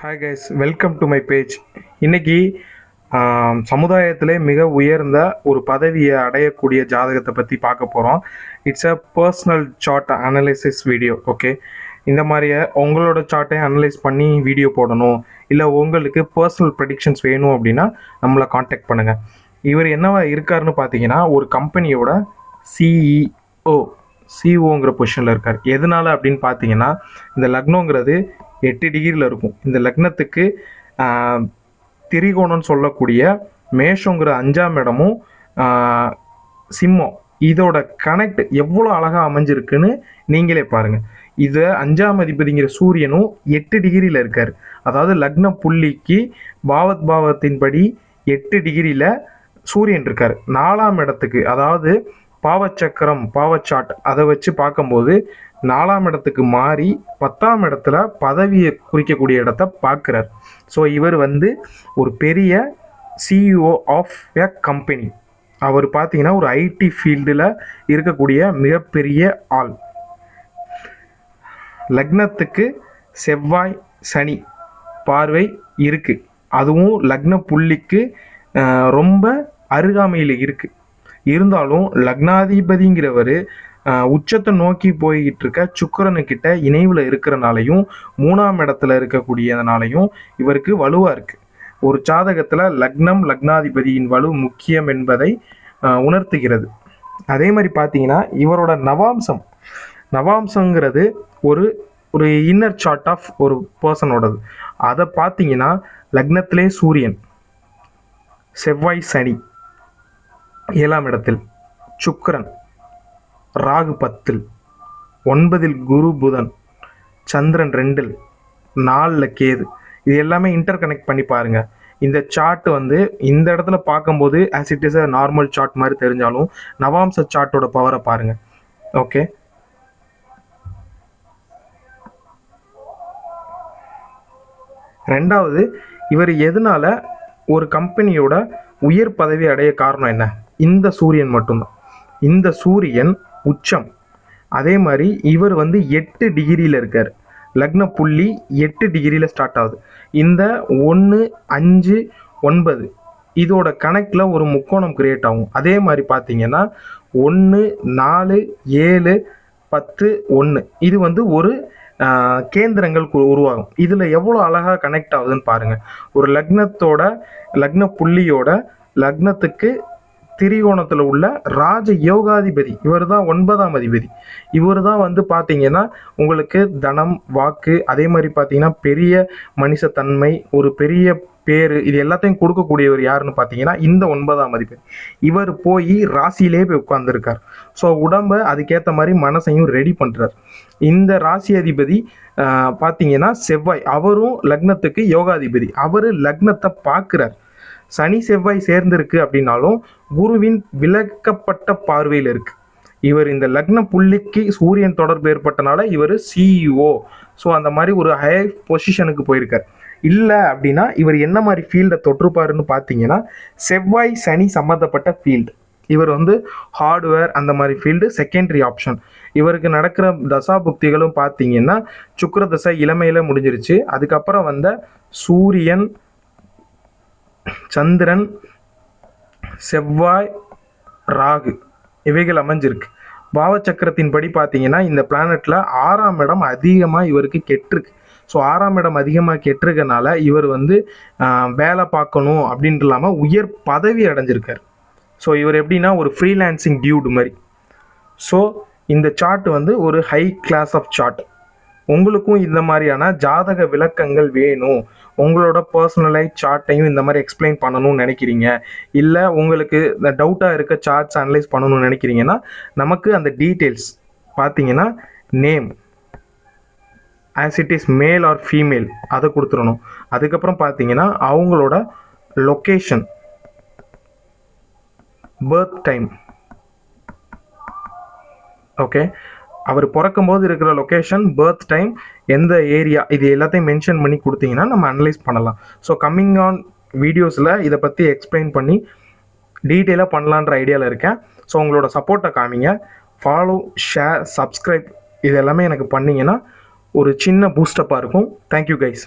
Hi guys, welcome to my page. இன்னைக்கு சமுதாயத்திலே மிக உயர்ந்த ஒரு பதவியை அடையக்கூடிய ஜாதகத்தை பற்றி பார்க்க போகிறோம். It's a personal chart analysis video. Okay, இந்த மாதிரியே உங்களோட சார்ட்டை அனலைஸ் பண்ணி வீடியோ போடணும், இல்லை உங்களுக்கு பர்சனல் ப்ரெடிக்ஷன்ஸ் வேணும் அப்படின்னா நம்மளை காண்டாக்ட் பண்ணுங்கள். இவர் என்னவா இருக்காருன்னு பார்த்தீங்கன்னா, ஒரு கம்பெனியோட சிஇஓங்கிற பொசிஷனில் இருக்கார். எதனால அப்படின்னு பார்த்தீங்கன்னா, இந்த லக்னோங்கிறது 8 டிகிரியில் இருக்கும். இந்த லக்னத்துக்கு திரிகோணம்னு சொல்லக்கூடிய மேஷங்கிற 5ஆம் இடமும் சிம்மம், இதோட கனெக்ட் எவ்வளோ அழகாக அமைஞ்சிருக்குன்னு நீங்களே பாருங்கள். இது 5ஆம் அதிபதிங்கிற சூரியனும் 8 டிகிரியில் இருக்கார். அதாவது லக்ன புள்ளிக்கு பாவத்தின்படி 8 டிகிரியில் சூரியன் இருக்கார். 4ஆம் இடத்துக்கு, அதாவது பாவச்சக்கரம் பாவச்சாட் அதை வச்சு பார்க்கும்போது 4ஆம் இடத்துக்கு மாறி 10ஆம் இடத்துல பதவியை குறிக்கக்கூடிய இடத்த பார்க்குறார். ஸோ இவர் ஒரு பெரிய சிஇஓ ஆஃப் எ கம்பெனி. அவர் பார்த்தீங்கன்னா ஒரு ஐடி ஃபீல்டில் இருக்கக்கூடிய மிகப்பெரிய ஆள். லக்னத்துக்கு செவ்வாய் சனி பார்வை இருக்குது. அதுவும் லக்ன புள்ளிக்கு ரொம்ப அருகாமையில் இருக்குது. இருந்தாலும் லக்னாதிபதிங்கிறவர் உச்சத்தை நோக்கி போய்கிட்டு இருக்க சுக்கிரனுக்கிட்ட இணைவில் இருக்கிறனாலையும் 3ஆம் இடத்துல இருக்கக்கூடியதுனாலையும் இவருக்கு வலுவாக இருக்குது. ஒரு ஜாதகத்தில் லக்னாதிபதியின் வலு முக்கியம் என்பதை உணர்த்துகிறது. அதே மாதிரி பார்த்தீங்கன்னா, இவரோட நவாம்சங்கிறது ஒரு ஒரு இன்னர் சார்ட் ஆஃப் ஒரு பர்சனோடது. அதை பார்த்தீங்கன்னா, லக்னத்திலே சூரியன், செவ்வாய் சனி 7ஆம் இடத்தில், சுக்கிரன், ராகு 10, 9 குரு புதன், சந்திரன் 2, 4 கேது, இது எல்லாமே இன்டர் கனெக்ட் பண்ணி பாருங்க. இந்த சார்ட் இந்த இடத்துல பார்க்கும்போது as it is a normal chart மாதிரி தெரிஞ்சாலும் நவாம்ச சார்ட்டோட பவரை பாருங்க. ஓகே, ரெண்டாவது, இவர் எதனால ஒரு கம்பெனியோட உயர் பதவி அடைய காரணம் என்ன? இந்த சூரியன் மட்டும்தான். இந்த சூரியன் உச்சம். அதே மாதிரி இவர் 8 டிகிரியில் இருக்கார். லக்ன புள்ளி 8 டிகிரியில் ஸ்டார்ட் ஆகுது. இந்த 1, 5, 9 இதோட கணக்கில் ஒரு முக்கோணம் கிரியேட் ஆகும். அதே மாதிரி பார்த்தீங்கன்னா 1, 4, 7, 10, 1 இது ஒரு கேந்திரங்கள் உருவாகும். இதில் எவ்வளோ அழகாக கனெக்ட் ஆகுதுன்னு பாருங்கள். ஒரு லக்ன புள்ளியோட லக்னத்துக்கு திரிகோணத்தில் உள்ள ராஜ யோகாதிபதி இவர் தான் 9ஆம் அதிபதி. இவர் தான் பார்த்தீங்கன்னா உங்களுக்கு தனம், வாக்கு, அதே மாதிரி பார்த்தீங்கன்னா பெரிய மனுஷத்தன்மை, ஒரு பெரிய பேர், இது எல்லாத்தையும் கொடுக்கக்கூடியவர் யாருன்னு பார்த்தீங்கன்னா இந்த 9ஆம் அதிபதி. இவர் போய் ராசியிலே போய் உட்கார்ந்துருக்கார். ஸோ உடம்பை அதுக்கேற்ற மாதிரி மனசையும் ரெடி பண்ணுறார். இந்த ராசி அதிபதி பார்த்தீங்கன்னா செவ்வாய், அவரும் லக்னத்துக்கு யோகாதிபதி. அவர் லக்னத்தை பார்க்குறார். சனி செவ்வாய் சேர்ந்திருக்கு அப்படின்னாலும் குருவின் விலக்கப்பட்ட பார்வையில் இருக்கு. இவர் இந்த லக்ன புள்ளிக்கு சூரியன் தொடர்பு ஏற்பட்டனால இவர் சிஇஓ, ஸோ அந்த மாதிரி ஒரு ஹை பொசிஷனுக்கு போயிருக்கார். இல்லை அப்படின்னா இவர் என்ன மாதிரி ஃபீல்டை தொற்றுப்பாருன்னு பார்த்தீங்கன்னா, செவ்வாய் சனி சம்மந்தப்பட்ட ஃபீல்டு. இவர் ஹார்ட்வேர் அந்த மாதிரி ஃபீல்டு செகண்டரி ஆப்ஷன். இவருக்கு நடக்கிற தசா புக்திகளும் பார்த்தீங்கன்னா, சுக்கிர தசை இளமையில் முடிஞ்சிருச்சு. அதுக்கப்புறம் சூரியன், சந்திரன், செவ்வாய், ராகு இவைகள் அமைஞ்சிருக்கு. பாவச்சக்கரத்தின் படி பார்த்தீங்கன்னா இந்த பிளானட்ல 6ஆம் இடம் அதிகமாக இவருக்கு கெட்டிருக்கு. ஸோ 6ஆம் இடம் அதிகமாக கெட்டிருக்கனால இவர் வேலை பார்க்கணும் அப்படின்ட்டு இல்லாமல் உயர் பதவி அடைஞ்சிருக்கார். ஸோ இவர் எப்படின்னா ஒரு ஃப்ரீலான்சிங் டியூடு மாதிரி. ஸோ இந்த சார்ட் ஒரு ஹை கிளாஸ் ஆஃப் சார்ட். உங்களுக்கும் இந்த மாதிரியான ஜாதக விளக்கங்கள் வேணும், உங்களோட பர்சனலைஸ் சார்ட்டையும் இந்த மாதிரி எக்ஸ்பிளைன் பண்ணணும்னு நினைக்கிறீங்க, இல்லை உங்களுக்கு இந்த டவுட்டாக இருக்க சார்ட்ஸ் அனலைஸ் பண்ணணும்னு நினைக்கிறீங்கன்னா நமக்கு அந்த டீட்டெயில்ஸ் பார்த்தீங்கன்னா name as it is male or female அதை கொடுத்துடணும். அதுக்கப்புறம் பார்த்தீங்கன்னா அவங்களோட லொக்கேஷன், பர்த் டைம், ஓகே, அவர் பிறக்கும்போது இருக்கிற லொக்கேஷன், பர்த் டைம், எந்த ஏரியா, இது எல்லாத்தையும் மென்ஷன் பண்ணி கொடுத்தீங்கன்னா நம்ம அனலைஸ் பண்ணலாம். ஸோ கம்மிங் ஆன் வீடியோஸில் இதை பற்றி எக்ஸ்பிளைன் பண்ணி டீட்டெயிலாக பண்ணலான்ற ஐடியாவில் இருக்கேன். ஸோ உங்களோட சப்போர்ட்டை காமிங்க. ஃபாலோ, ஷேர், சப்ஸ்கிரைப் இது எல்லாமே எனக்கு பண்ணிங்கன்னா ஒரு சின்ன பூஸ்டப்பாக இருக்கும். Thank you guys.